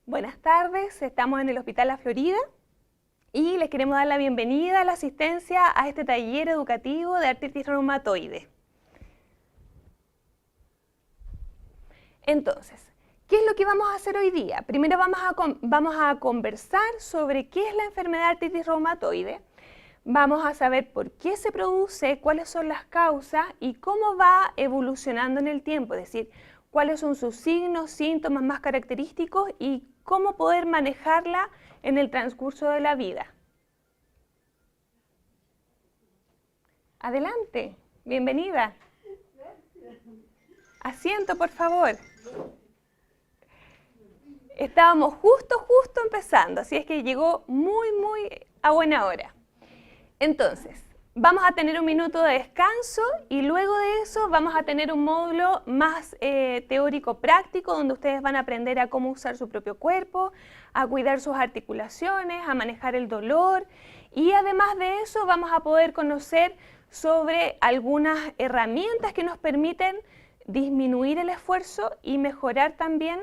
Buenas tardes, estamos en el Hospital La Florida y les queremos dar la bienvenida a la asistencia a este taller educativo de artritis reumatoide. Entonces, ¿qué es lo que vamos a hacer hoy día? Primero vamos a conversar sobre qué es la enfermedad de artritis reumatoide. Vamos a saber por qué se produce, cuáles son las causas y cómo va evolucionando en el tiempo, es decir, cuáles son sus signos, síntomas más característicos y cómo poder manejarla en el transcurso de la vida. Adelante, bienvenida. Asiento, por favor. Estábamos justo empezando, así es que llegó muy a buena hora. Entonces, vamos a tener un minuto de descanso y luego de eso vamos a tener un módulo más teórico práctico donde ustedes van a aprender a cómo usar su propio cuerpo, a cuidar sus articulaciones, a manejar el dolor y además de eso vamos a poder conocer sobre algunas herramientas que nos permiten disminuir el esfuerzo y mejorar también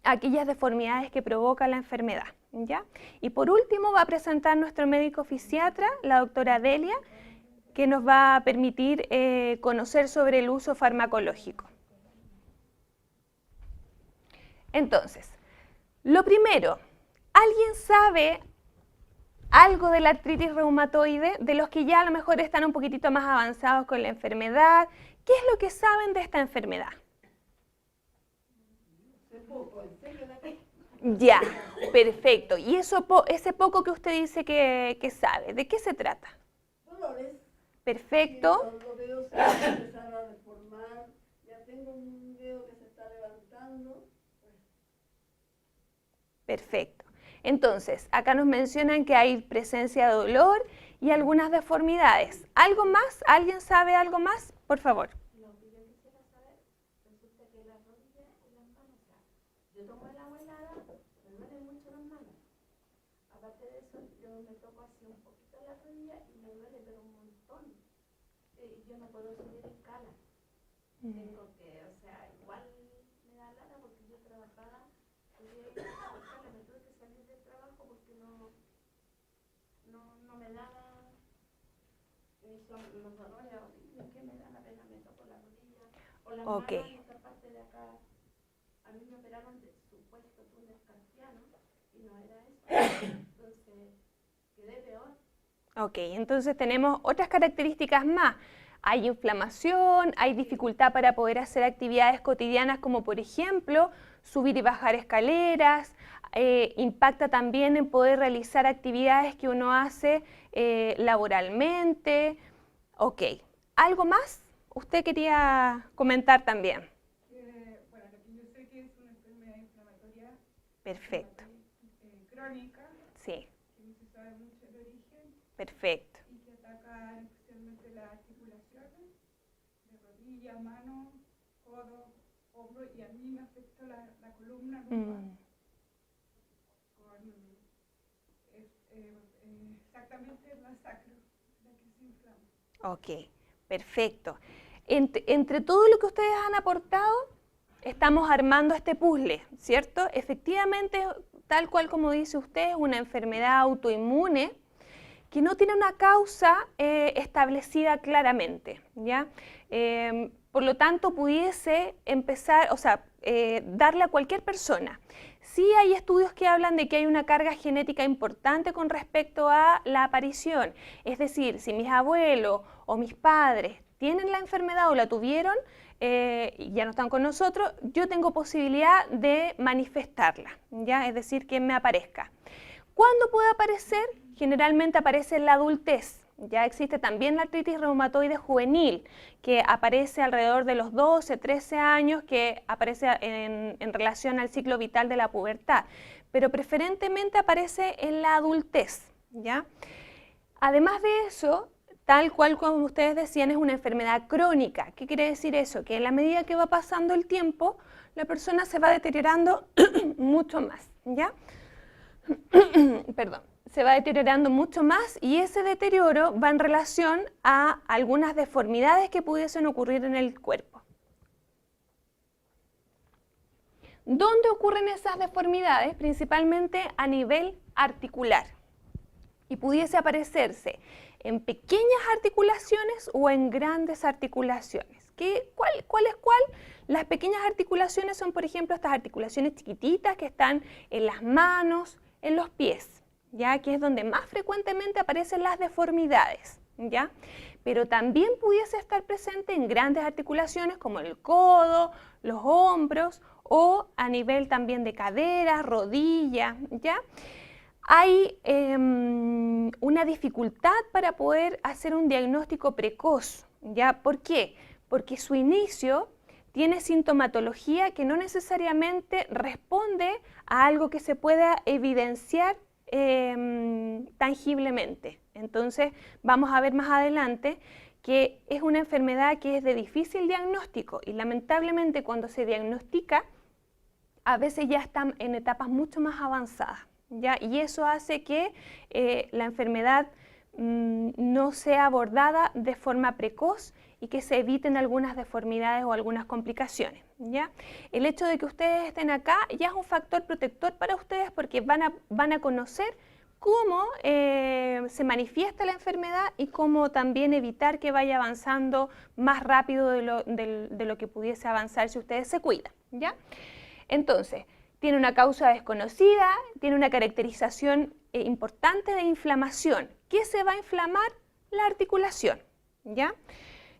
aquellas deformidades que provoca la enfermedad. ¿Ya? Y por último va a presentar nuestro médico fisiatra, la doctora Delia, que nos va a permitir conocer sobre el uso farmacológico. Entonces, lo primero, ¿alguien sabe algo de la artritis reumatoide? De los que ya a lo mejor están un poquitito más avanzados con la enfermedad, ¿qué es lo que saben de esta enfermedad? Ya, perfecto. Y ese poco que usted dice que sabe, ¿de qué se trata? Dolores. Perfecto. Los dedos se van a empezar a deformar. Ya tengo un dedo que se está levantando. Perfecto. Entonces, acá nos mencionan que hay presencia de dolor y algunas deformidades. ¿Algo más? ¿Alguien sabe algo más? Por favor. Me toco así un poquito la rodilla y me duele pero un montón. Yo no puedo subir escalas. Tengo que, o sea, igual me da lata porque yo trabajaba, me tuve que salir del trabajo porque no me daba, son los dolores horribles que me dan, apenas me toco la rodilla o la mano, esta parte de acá. A mí me operaron de supuesto túnel carpiano y no era eso. Entonces quedé peor. Ok, entonces tenemos otras características más. Hay inflamación, hay dificultad para poder hacer actividades cotidianas como por ejemplo subir y bajar escaleras, impacta también en poder realizar actividades que uno hace laboralmente. Ok, ¿algo más? ¿Usted quería comentar también? Bueno, lo que yo sé que es una enfermedad inflamatoria. Perfecto. Crónica. Sí. Que no se sabe mucho el origen. Perfecto. Y que ataca especialmente las articulaciones de rodilla, mano, codo, hombro y a mí me afectó la columna lumbar. Exactamente la sacro, la que se inflama. Ok, perfecto. Entre todo lo que ustedes han aportado, estamos armando este puzzle, ¿cierto? Efectivamente, tal cual como dice usted, es una enfermedad autoinmune que no tiene una causa establecida claramente, ¿ya? Por lo tanto, pudiese empezar, darle a cualquier persona. Sí hay estudios que hablan de que hay una carga genética importante con respecto a la aparición. Es decir, si mis abuelos o mis padres tienen la enfermedad o la tuvieron, y ya no están con nosotros, yo tengo posibilidad de manifestarla, ¿ya? Es decir, que me aparezca. ¿Cuándo puede aparecer? Generalmente aparece en la adultez. Ya existe también la artritis reumatoide juvenil, que aparece alrededor de los 12, 13 años, que aparece en relación al ciclo vital de la pubertad, pero preferentemente aparece en la adultez, ¿ya? Además de eso, tal cual como ustedes decían, es una enfermedad crónica. ¿Qué quiere decir eso? Que en la medida que va pasando el tiempo, la persona se va deteriorando mucho más, ¿ya? Perdón. Se va deteriorando mucho más y ese deterioro va en relación a algunas deformidades que pudiesen ocurrir en el cuerpo. ¿Dónde ocurren esas deformidades? Principalmente a nivel articular. Y pudiese aparecerse en pequeñas articulaciones o en grandes articulaciones. ¿Cuál es cuál? Las pequeñas articulaciones son, por ejemplo, estas articulaciones chiquititas que están en las manos, en los pies, ¿ya? Que es donde más frecuentemente aparecen las deformidades, ¿ya? Pero también pudiese estar presente en grandes articulaciones como el codo, los hombros o a nivel también de cadera, rodilla, ¿ya? Hay una dificultad para poder hacer un diagnóstico precoz, ¿ya? ¿Por qué? Porque su inicio tiene sintomatología que no necesariamente responde a algo que se pueda evidenciar tangiblemente. Entonces vamos a ver más adelante que es una enfermedad que es de difícil diagnóstico y lamentablemente cuando se diagnostica a veces ya están en etapas mucho más avanzadas, ¿ya? Y eso hace que la enfermedad no sea abordada de forma precoz y que se eviten algunas deformidades o algunas complicaciones, ¿ya? El hecho de que ustedes estén acá ya es un factor protector para ustedes porque van a conocer cómo se manifiesta la enfermedad y cómo también evitar que vaya avanzando más rápido de lo que pudiese avanzar si ustedes se cuidan, ¿ya? Entonces, tiene una causa desconocida, tiene una caracterización importante de inflamación. ¿Qué se va a inflamar? La articulación, ¿ya?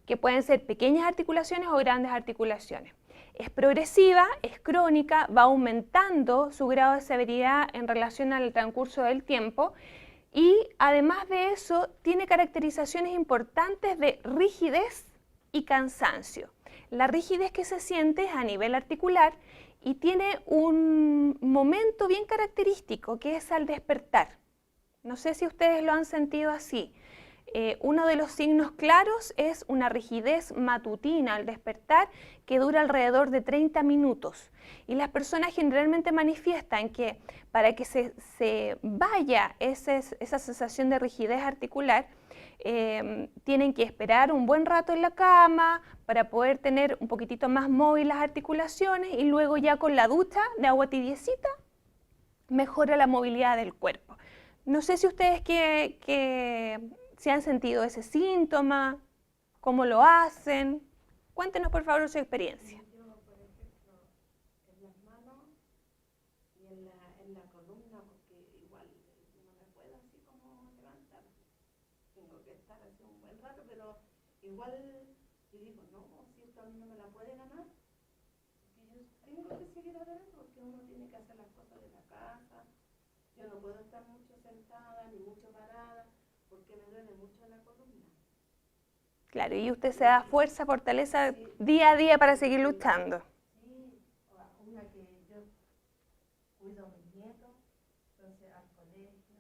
Que pueden ser pequeñas articulaciones o grandes articulaciones. Es progresiva, es crónica, va aumentando su grado de severidad en relación al transcurso del tiempo y además de eso tiene caracterizaciones importantes de rigidez y cansancio. La rigidez que se siente es a nivel articular y tiene un momento bien característico que es al despertar. No sé si ustedes lo han sentido así. Uno de los signos claros es una rigidez matutina al despertar que dura alrededor de 30 minutos. Y las personas generalmente manifiestan que para que se vaya esa sensación de rigidez articular, tienen que esperar un buen rato en la cama para poder tener un poquitito más móviles las articulaciones y luego ya con la ducha de agua tibiecita mejora la movilidad del cuerpo. No sé si ustedes si han sentido ese síntoma, cómo lo hacen. Cuéntenos por favor su experiencia. Yo, por ejemplo, en las manos y en la columna, porque igual no me puedo así como levantar. Tengo que estar así un buen rato, pero igual yo digo, no, si esto a mí no me la puede ganar, porque yo tengo que seguir adelante porque uno tiene que hacer las cosas de la casa. Yo no puedo estar mucho sentada ni mucho parada porque me duele mucho la columna. Claro, y usted se da fuerza, fortaleza día a día para seguir luchando. Sí, una que yo cuido a mis nietos, entonces al colegio.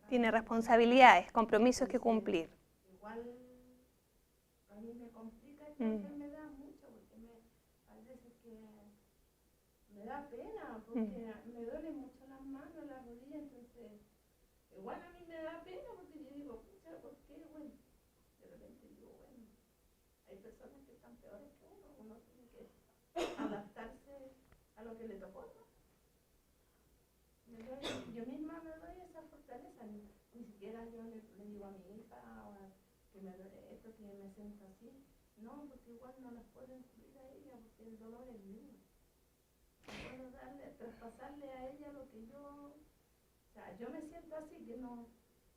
Tiene responsabilidades, compromisos que cumplir. Igual a mí me complica esta enfermedad mucho porque hay veces que me da pena porque me duelen mucho las manos, las rodillas, entonces igual a mí me da pena porque yo digo, pucha, ¿por qué? Bueno, de repente digo, bueno, hay personas que están peores que uno tiene que adaptarse a lo que le tocó, ¿no? Yo misma me doy esa fortaleza, ni siquiera yo le digo a mi hija que me duele esto, que me siento así, no, porque igual no las puedo incluir a ella porque el dolor es mío. No puedo traspasarle a ella lo que yo... O sea, yo me siento así que no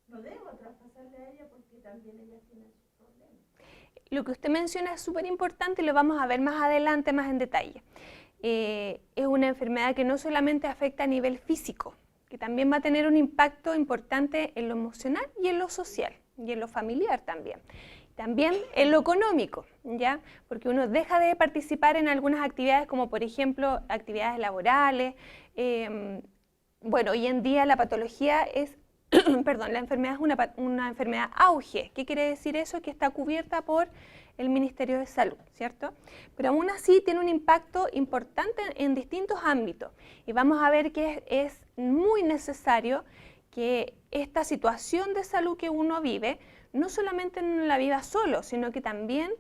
debo traspasarle a ella porque también ella tiene sus problemas. Lo que usted menciona es súper importante y lo vamos a ver más adelante, más en detalle. Es una enfermedad que no solamente afecta a nivel físico, que también va a tener un impacto importante en lo emocional y en lo social, y en lo familiar también. También en lo económico, ¿ya? Porque uno deja de participar en algunas actividades como por ejemplo actividades laborales. Bueno, hoy en día la patología es, perdón, la enfermedad es una enfermedad auge. ¿Qué quiere decir eso? Que está cubierta por el Ministerio de Salud, ¿cierto? Pero aún así tiene un impacto importante en distintos ámbitos. Y vamos a ver que es muy necesario que esta situación de salud que uno vive, no solamente no la viva solo, sino que también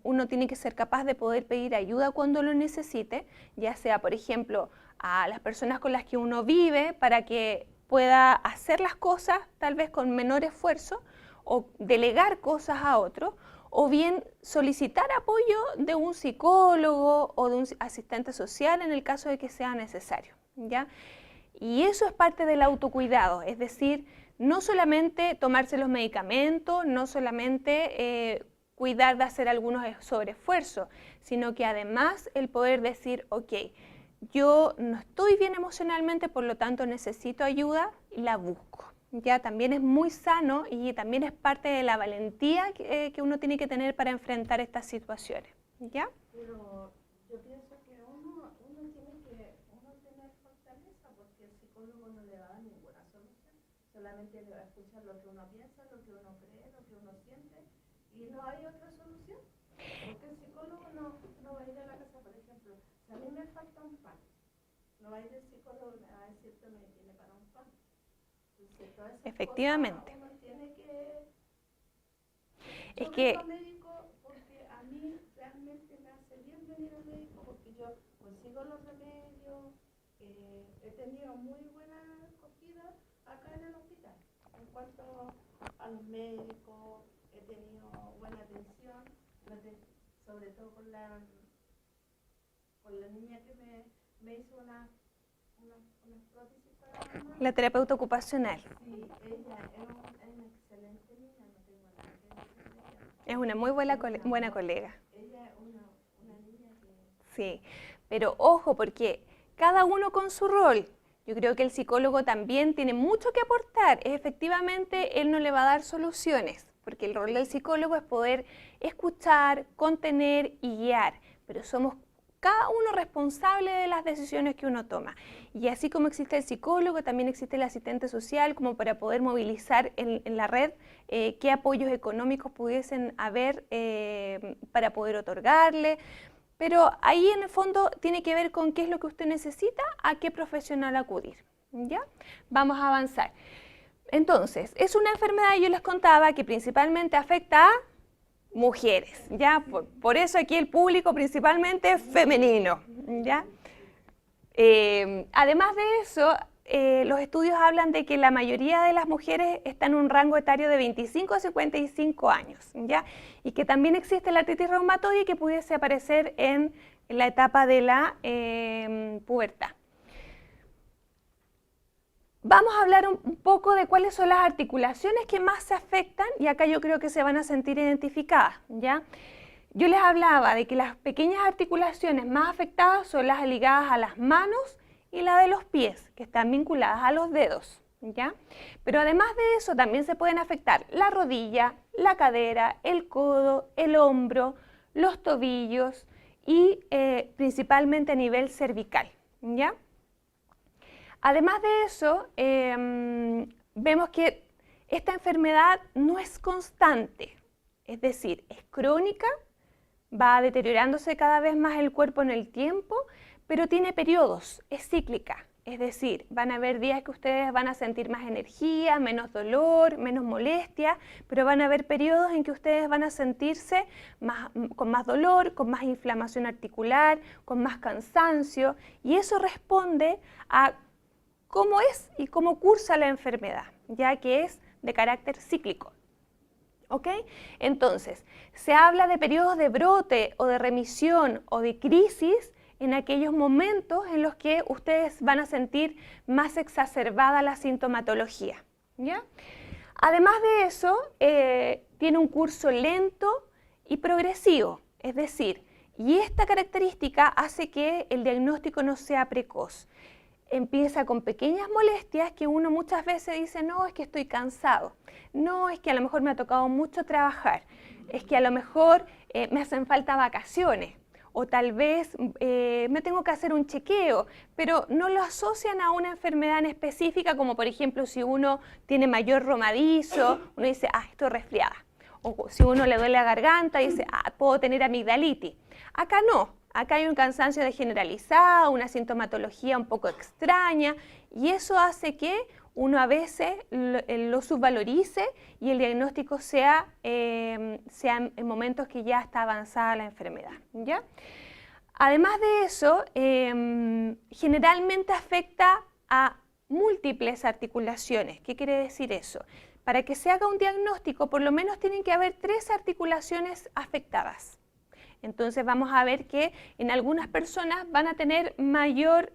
uno tiene que ser capaz de poder pedir ayuda cuando lo necesite, ya sea, por ejemplo, a las personas con las que uno vive para que pueda hacer las cosas tal vez con menor esfuerzo, o delegar cosas a otros, o bien solicitar apoyo de un psicólogo o de un asistente social en el caso de que sea necesario, ¿ya? Y eso es parte del autocuidado, es decir, no solamente tomarse los medicamentos, no solamente cuidar de hacer algunos sobreesfuerzos, sino que además el poder decir, ok, yo no estoy bien emocionalmente, por lo tanto necesito ayuda y la busco. Ya también es muy sano y también es parte de la valentía que uno tiene que tener para enfrentar estas situaciones, ¿ya? Pero yo pienso que uno tiene tener fortaleza, porque el psicólogo no le va a dar ninguna solución, solamente le va a escuchar lo que uno piensa, lo que uno cree, lo que uno siente, y no hay otra solución, porque el psicólogo no va a ir a la casa, por ejemplo, si a mí me falta un pan, no va a ir el psicólogo a decir que me tiene para un pan. Efectivamente. Uno tiene que... Es que... médico, porque a mí realmente me hace bien venir al médico, porque yo consigo los remedios, he tenido muy buena acogida acá en el hospital. En cuanto a los médicos, he tenido buena atención, sobre todo con la niña que me hizo unas prótesis para la mano. La terapeuta ocupacional. Sí, ella es una excelente niña, no tengo nada que decir de ella. Es una muy buena colega. Ella es una niña que... Sí, pero ojo, porque cada uno con su rol. Yo creo que el psicólogo también tiene mucho que aportar. Efectivamente, él no le va a dar soluciones, porque el rol del psicólogo es poder escuchar, contener y guiar, pero somos cada uno responsable de las decisiones que uno toma. Y así como existe el psicólogo, también existe el asistente social, como para poder movilizar en la red qué apoyos económicos pudiesen haber para poder otorgarle. Pero ahí en el fondo tiene que ver con qué es lo que usted necesita, a qué profesional acudir, ¿ya? Vamos a avanzar. Entonces, es una enfermedad, yo les contaba, que principalmente afecta a mujeres, ¿ya? Por eso aquí el público principalmente es femenino, ¿ya? Además de eso, los estudios hablan de que la mayoría de las mujeres están en un rango etario de 25 a 55 años, ¿ya? Y que también existe la artritis reumatoide que pudiese aparecer en la etapa de la pubertad. Vamos a hablar un poco de cuáles son las articulaciones que más se afectan, y acá yo creo que se van a sentir identificadas, ¿ya? Yo les hablaba de que las pequeñas articulaciones más afectadas son las ligadas a las manos y la de los pies, que están vinculadas a los dedos, ¿ya? Pero además de eso también se pueden afectar la rodilla, la cadera, el codo, el hombro, los tobillos y principalmente a nivel cervical, ¿ya? Además de eso, vemos que esta enfermedad no es constante, es decir, es crónica, va deteriorándose cada vez más el cuerpo en el tiempo, pero tiene periodos, es cíclica, es decir, van a haber días que ustedes van a sentir más energía, menos dolor, menos molestia, pero van a haber periodos en que ustedes van a sentirse con más dolor, con más inflamación articular, con más cansancio, y eso responde a cómo es y cómo cursa la enfermedad, ya que es de carácter cíclico. ¿Ok? Entonces, se habla de periodos de brote o de remisión o de crisis en aquellos momentos en los que ustedes van a sentir más exacerbada la sintomatología, ¿ya? Además de eso, tiene un curso lento y progresivo, es decir, y esta característica hace que el diagnóstico no sea precoz. Empieza con pequeñas molestias que uno muchas veces dice, no, es que estoy cansado, no, es que a lo mejor me ha tocado mucho trabajar, es que a lo mejor me hacen falta vacaciones, o tal vez me tengo que hacer un chequeo, pero no lo asocian a una enfermedad en específica, como por ejemplo si uno tiene mayor romadizo, uno dice, estoy resfriada, o si uno le duele la garganta, dice, puedo tener amigdalitis. Acá no. Acá hay un cansancio generalizado, una sintomatología un poco extraña, y eso hace que uno a veces lo subvalorice y el diagnóstico sea en momentos que ya está avanzada la enfermedad, ¿ya? Además de eso, generalmente afecta a múltiples articulaciones. ¿Qué quiere decir eso? Para que se haga un diagnóstico, por lo menos tienen que haber 3 articulaciones afectadas. Entonces vamos a ver que en algunas personas van a tener mayor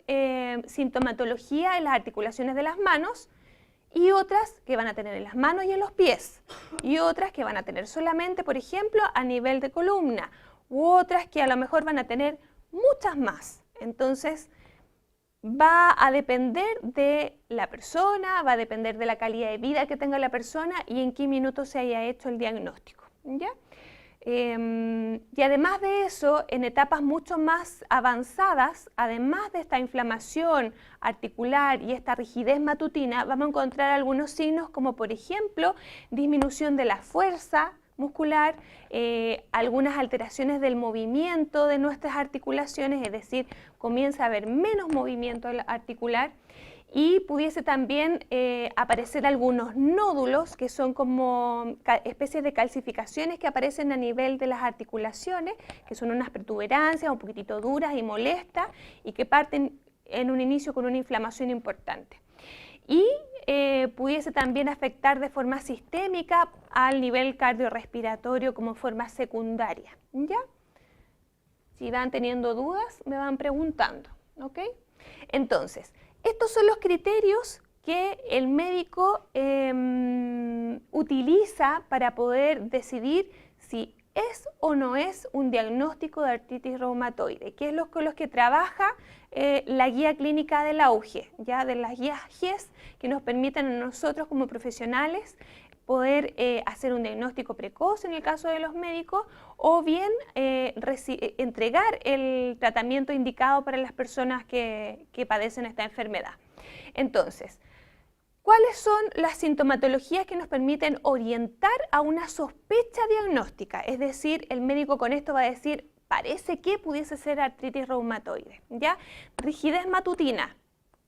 sintomatología en las articulaciones de las manos y otras que van a tener en las manos y en los pies y otras que van a tener solamente, por ejemplo, a nivel de columna u otras que a lo mejor van a tener muchas más. Entonces va a depender de la persona, va a depender de la calidad de vida que tenga la persona y en qué minuto se haya hecho el diagnóstico, ¿ya? Y además de eso, en etapas mucho más avanzadas, además de esta inflamación articular y esta rigidez matutina, vamos a encontrar algunos signos como por ejemplo disminución de la fuerza muscular, algunas alteraciones del movimiento de nuestras articulaciones, es decir, comienza a haber menos movimiento articular y pudiese también aparecer algunos nódulos que son como especies de calcificaciones que aparecen a nivel de las articulaciones, que son unas protuberancias un poquitito duras y molestas y que parten en un inicio con una inflamación importante. Y pudiese también afectar de forma sistémica al nivel cardiorrespiratorio como forma secundaria, ¿ya? Si van teniendo dudas, me van preguntando, ¿ok? Entonces, estos son los criterios que el médico utiliza para poder decidir si es o no es un diagnóstico de artritis reumatoide, que es con los que trabaja la guía clínica del AUGE, ya de las guías GES que nos permiten a nosotros como profesionales poder hacer un diagnóstico precoz en el caso de los médicos o bien entregar el tratamiento indicado para las personas que padecen esta enfermedad. Entonces, ¿cuáles son las sintomatologías que nos permiten orientar a una sospecha diagnóstica? Es decir, el médico con esto va a decir, parece que pudiese ser artritis reumatoide, ¿ya? Rigidez matutina,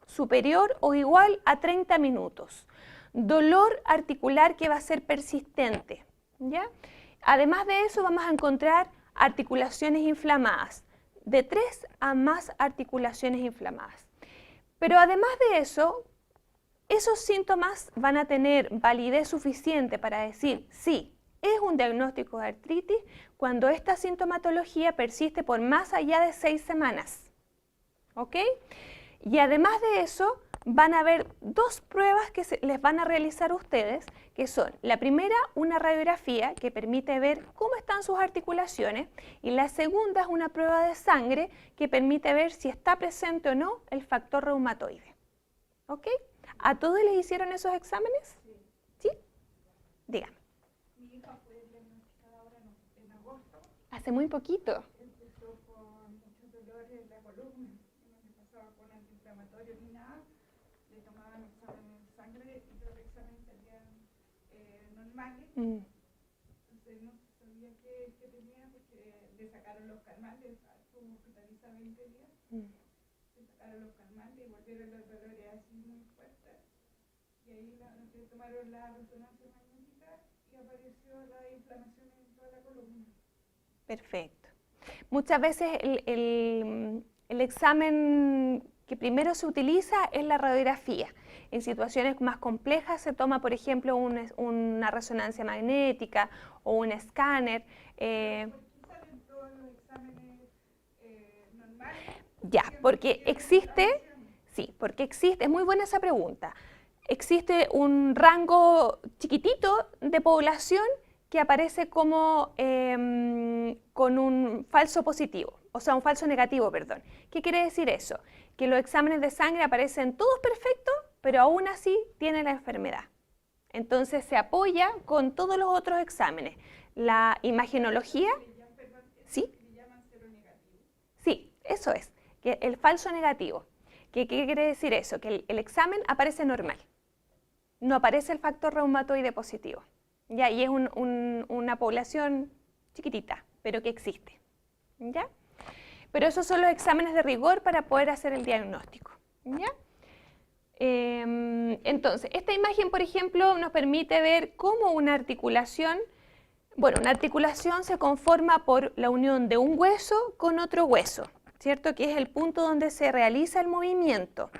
superior o igual a 30 minutos. Dolor articular que va a ser persistente, ¿ya? Además de eso vamos a encontrar articulaciones inflamadas, de 3 a más articulaciones inflamadas. Pero además de eso, esos síntomas van a tener validez suficiente para decir, sí, es un diagnóstico de artritis cuando esta sintomatología persiste por más allá de 6 semanas, ¿ok? Y además de eso, van a haber 2 pruebas que les van a realizar ustedes, que son, la primera, una radiografía que permite ver cómo están sus articulaciones, y la segunda es una prueba de sangre que permite ver si está presente o no el factor reumatoide. ¿Ok? ¿A todos les hicieron esos exámenes? ¿Sí? Díganme. Mi hija fue diagnosticada ahora en agosto. Hace muy poquito. Empezó con muchos dolores en la columna, no le pasaba con antiinflamatorio ni nada. Le tomaban exámenes de sangre y los exámenes salían normales. Entonces no sabía qué tenía porque le sacaron los calmantes, estuvo hospitalizada 20 días. Le sacaron los calmantes y volvieron los dolores así muy fuertes. Y ahí le tomaron la resonancia magnética y apareció la inflamación en toda la columna. Perfecto. Muchas veces el examen que primero se utiliza es la radiografía. En situaciones más complejas se toma, por ejemplo, una resonancia magnética o un escáner. ¿Por qué salen todos los exámenes normales? Ya, porque existe, sí, porque existe, es muy buena esa pregunta. Existe un rango chiquitito de población que aparece como con un falso positivo, o sea, un falso negativo, perdón. ¿Qué quiere decir eso? Que los exámenes de sangre aparecen todos perfectos, pero aún así tienen la enfermedad. Entonces se apoya con todos los otros exámenes. La imagenología, ¿sí? Sí, eso es, que el falso negativo. ¿Qué quiere decir eso? Que el examen aparece normal. No aparece el factor reumatoide positivo. ¿Ya? Y es una población chiquitita, pero que existe. ¿Ya? Pero esos son los exámenes de rigor para poder hacer el diagnóstico. ¿Ya? Entonces, esta imagen, por ejemplo, nos permite ver cómo una articulación se conforma por la unión de un hueso con otro hueso, ¿cierto? Que es el punto donde se realiza el movimiento.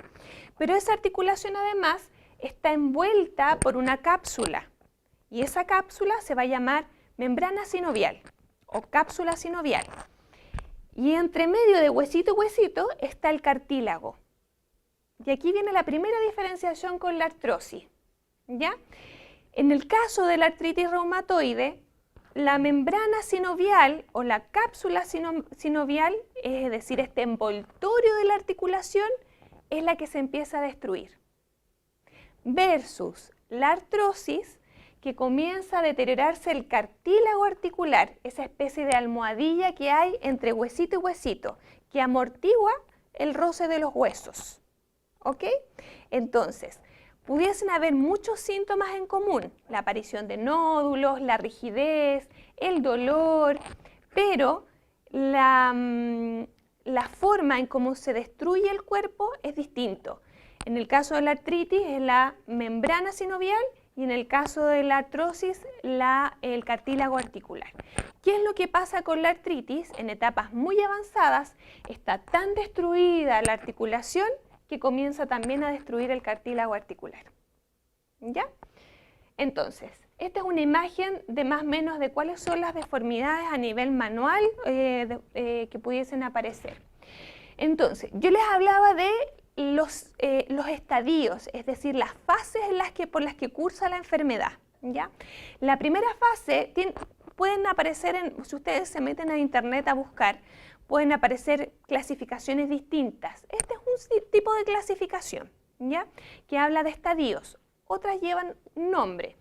Pero esa articulación además está envuelta por una cápsula y esa cápsula se va a llamar membrana sinovial o cápsula sinovial. Y entre medio de huesito y huesito está el cartílago. Y aquí viene la primera diferenciación con la artrosis, ¿ya? En el caso de la artritis reumatoide, la membrana sinovial o la cápsula sinovial, es decir, este envoltorio de la articulación, es la que se empieza a destruir. Versus la artrosis, que comienza a deteriorarse el cartílago articular, esa especie de almohadilla que hay entre huesito y huesito, que amortigua el roce de los huesos. ¿Ok? Entonces, pudiesen haber muchos síntomas en común, la aparición de nódulos, la rigidez, el dolor, pero la forma en cómo se destruye el cuerpo es distinto. En el caso de la artritis es la membrana sinovial y en el caso de la artrosis el cartílago articular. ¿Qué es lo que pasa con la artritis? En etapas muy avanzadas está tan destruida la articulación que comienza también a destruir el cartílago articular. ¿Ya? Entonces, esta es una imagen de más o menos de cuáles son las deformidades a nivel manual que pudiesen aparecer. Entonces, yo les hablaba de los estadios, es decir, las fases por las que cursa la enfermedad. ¿Ya? La primera fase pueden aparecer, si ustedes se meten a internet a buscar, pueden aparecer clasificaciones distintas. Este es un tipo de clasificación, ¿ya? Que habla de estadios. Otras llevan un nombre.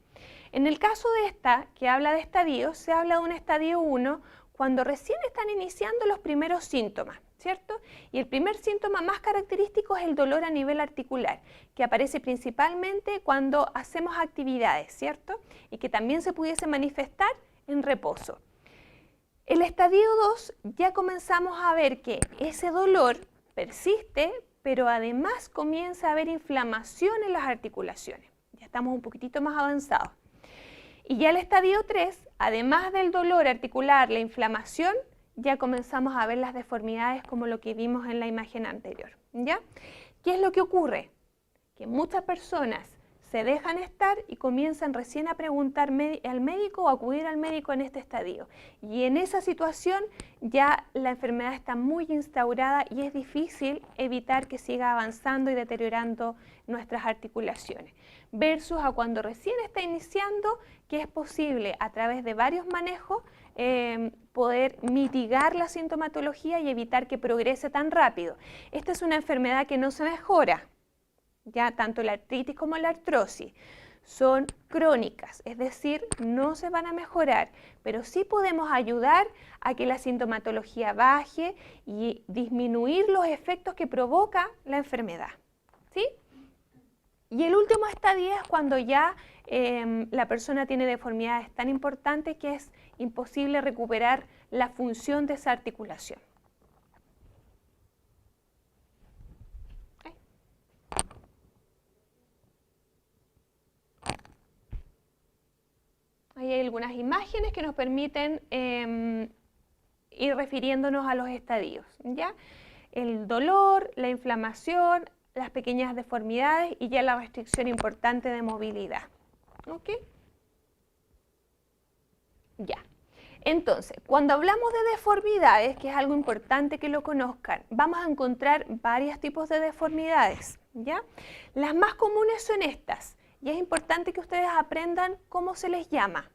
En el caso de esta, que habla de estadios, se habla de un estadio 1 cuando recién están iniciando los primeros síntomas, ¿cierto? Y el primer síntoma más característico es el dolor a nivel articular, que aparece principalmente cuando hacemos actividades, ¿cierto? Y que también se pudiese manifestar en reposo. El estadio 2 ya comenzamos a ver que ese dolor persiste, pero además comienza a haber inflamación en las articulaciones. Ya estamos un poquitito más avanzados. Y ya el estadio 3, además del dolor articular, la inflamación, ya comenzamos a ver las deformidades como lo que vimos en la imagen anterior. ¿Ya? ¿Qué es lo que ocurre? Que muchas personas se dejan estar y comienzan recién a preguntar al médico o a acudir al médico en este estadio. Y en esa situación ya la enfermedad está muy instaurada y es difícil evitar que siga avanzando y deteriorando nuestras articulaciones. Versus a cuando recién está iniciando, que es posible a través de varios manejos poder mitigar la sintomatología y evitar que progrese tan rápido. Esta es una enfermedad que no se mejora. Ya tanto la artritis como la artrosis son crónicas, es decir, no se van a mejorar, pero sí podemos ayudar a que la sintomatología baje y disminuir los efectos que provoca la enfermedad, ¿sí? Y el último estadio es cuando ya la persona tiene deformidades tan importantes que es imposible recuperar la función de esa articulación. Ahí hay algunas imágenes que nos permiten ir refiriéndonos a los estadios, ¿ya? El dolor, la inflamación, las pequeñas deformidades y ya la restricción importante de movilidad. ¿Ok? Ya. Entonces, cuando hablamos de deformidades, que es algo importante que lo conozcan, vamos a encontrar varios tipos de deformidades, ¿ya? Las más comunes son estas. Y es importante que ustedes aprendan cómo se les llama.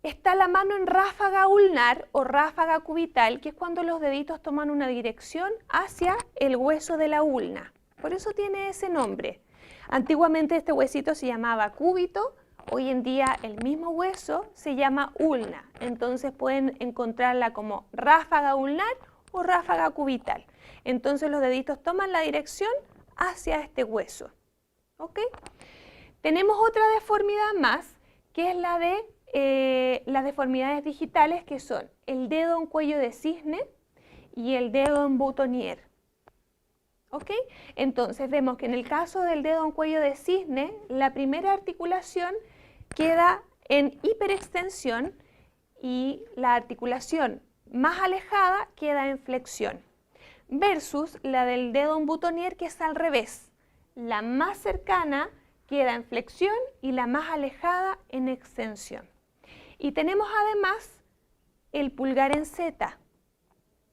Está la mano en ráfaga ulnar o ráfaga cubital, que es cuando los deditos toman una dirección hacia el hueso de la ulna. Por eso tiene ese nombre. Antiguamente este huesito se llamaba cúbito, hoy en día el mismo hueso se llama ulna. Entonces pueden encontrarla como ráfaga ulnar o ráfaga cubital. Entonces los deditos toman la dirección hacia este hueso. ¿Ok? Tenemos otra deformidad más, que es la de las deformidades digitales, que son el dedo en cuello de cisne y el dedo en boutonniere. ¿Ok? Entonces vemos que en el caso del dedo en cuello de cisne, la primera articulación queda en hiperextensión y la articulación más alejada queda en flexión, versus la del dedo en boutonniere, que es al revés. La más cercana queda en flexión y la más alejada en extensión. Y tenemos además el pulgar en Z,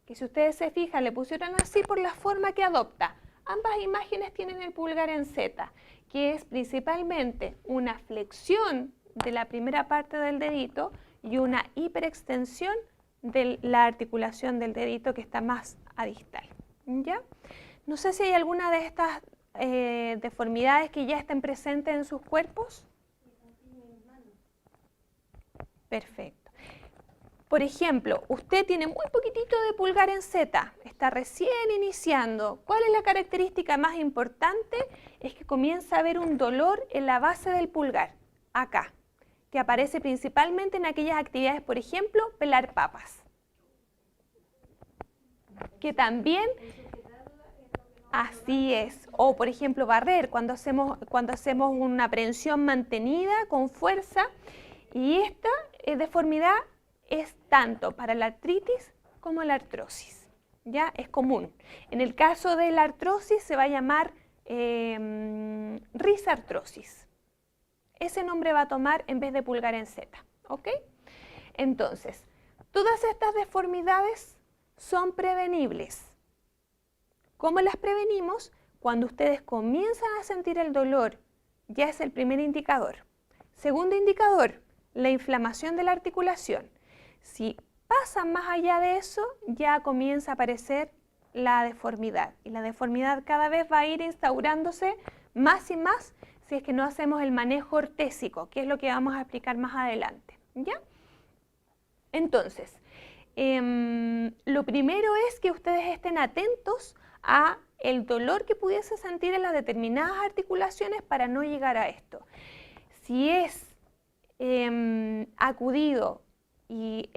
que si ustedes se fijan le pusieron así por la forma que adopta. Ambas imágenes tienen el pulgar en Z, que es principalmente una flexión de la primera parte del dedito y una hiperextensión de la articulación del dedito que está más a distal. ¿Ya? No sé si hay alguna de estas deformidades que ya estén presentes en sus cuerpos. Perfecto. Por ejemplo, usted tiene muy poquitito de pulgar en Z, está recién iniciando. ¿Cuál es la característica más importante? Es que comienza a haber un dolor en la base del pulgar, acá, que aparece principalmente en aquellas actividades, por ejemplo, pelar papas. Que también, así es, o por ejemplo barrer, cuando hacemos una prensión mantenida con fuerza, y esta deformidad es tanto para la artritis como la artrosis, ¿ya? Es común. En el caso de la artrosis se va a llamar risartrosis. Ese nombre va a tomar en vez de pulgar en Z, ¿ok? Entonces, todas estas deformidades son prevenibles. ¿Cómo las prevenimos? Cuando ustedes comienzan a sentir el dolor, ya es el primer indicador. Segundo indicador, la inflamación de la articulación. Si pasan más allá de eso, ya comienza a aparecer la deformidad. Y la deformidad cada vez va a ir instaurándose más y más si es que no hacemos el manejo ortésico, que es lo que vamos a explicar más adelante. ¿Ya? Entonces, lo primero es que ustedes estén atentos a el dolor que pudiese sentir en las determinadas articulaciones para no llegar a esto. Si es acudido y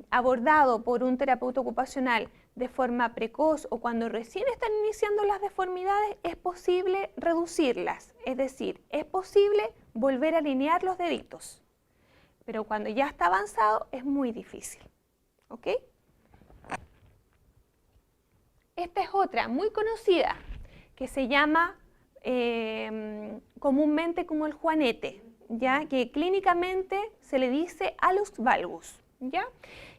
abordado por un terapeuta ocupacional de forma precoz o cuando recién están iniciando las deformidades, es posible reducirlas, es decir, es posible volver a alinear los deditos, pero cuando ya está avanzado es muy difícil, ¿ok? Esta es otra muy conocida que se llama comúnmente como el juanete, ¿ya? Que clínicamente se le dice hallux valgus, ¿ya?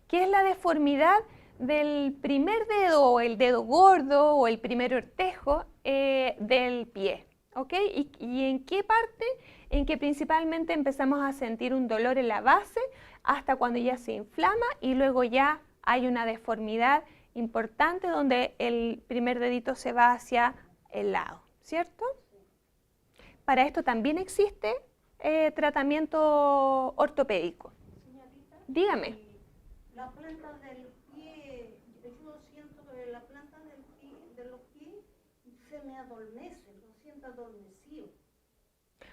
Que es la deformidad del primer dedo o el dedo gordo o el primer ortejo del pie, ¿ok? ¿Y en qué parte? En que principalmente empezamos a sentir un dolor en la base hasta cuando ya se inflama y luego ya hay una deformidad importante donde el primer dedito se va hacia el lado, ¿cierto? Para esto también existe tratamiento ortopédico. Señorita, Dígame. la planta del pie, yo siento que la planta del pie, de los pies se me adormece, lo siento adormecido.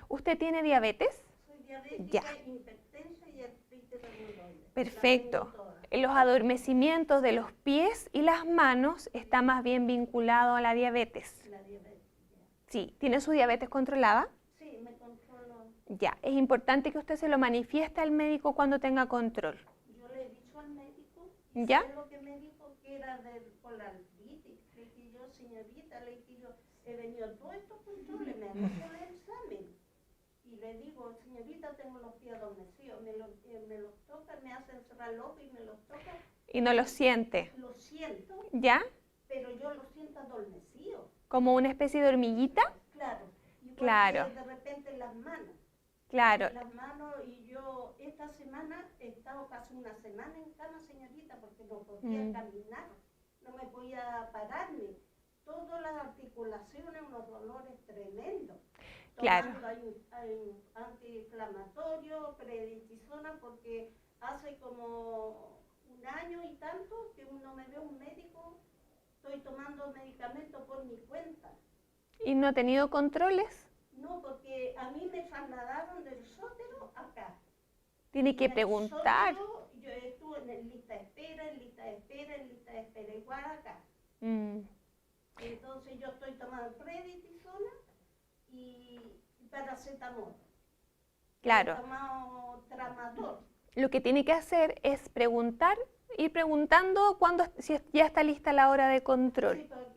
¿Usted tiene diabetes? Soy diabética, Ya. hipertensa y artritis reumatoide. Perfecto. La tengo toda. Los adormecimientos de los pies y las manos está más bien vinculado a la diabetes. La diabetes, ya. Sí. ¿Tiene su diabetes controlada? Sí, me controlo. Ya. Es importante que usted se lo manifieste al médico cuando tenga control. Yo le he dicho al médico, y ¿Ya? sé lo que me dijo que era por la artritis. Le dije yo, señorita, le dije yo, he venido a todos estos controles, me han hecho el examen. Y le digo, señorita, tengo los pies adormecidos, me los toca, me hacen cerrar el ojo y me los toca. Y no lo siente. Lo siento, ¿Ya? pero yo lo siento adormecido. Como una especie de hormiguita. Claro. Igual Claro. que de repente las manos. Claro. Las manos, y yo esta semana he estado casi una semana en cama, señorita, porque no podía caminar, no me podía pararme. Todas las articulaciones, unos dolores tremendos. Claro. Tomando hay antiinflamatorio, prednisona, porque hace como un año y tanto que uno me ve un médico, estoy tomando medicamentos por mi cuenta. ¿Y no ha tenido controles? No, porque a mí me trasladaron del sótero acá. Tiene que En el preguntar. sótero, yo estuve en lista de espera, igual acá. Mm. Entonces, Entonces yo estoy tomando prednisona y paracetamol. Claro. He tomado tramadol. Lo que tiene que hacer es preguntar, ir preguntando si ya está lista la hora de control. Sí, porque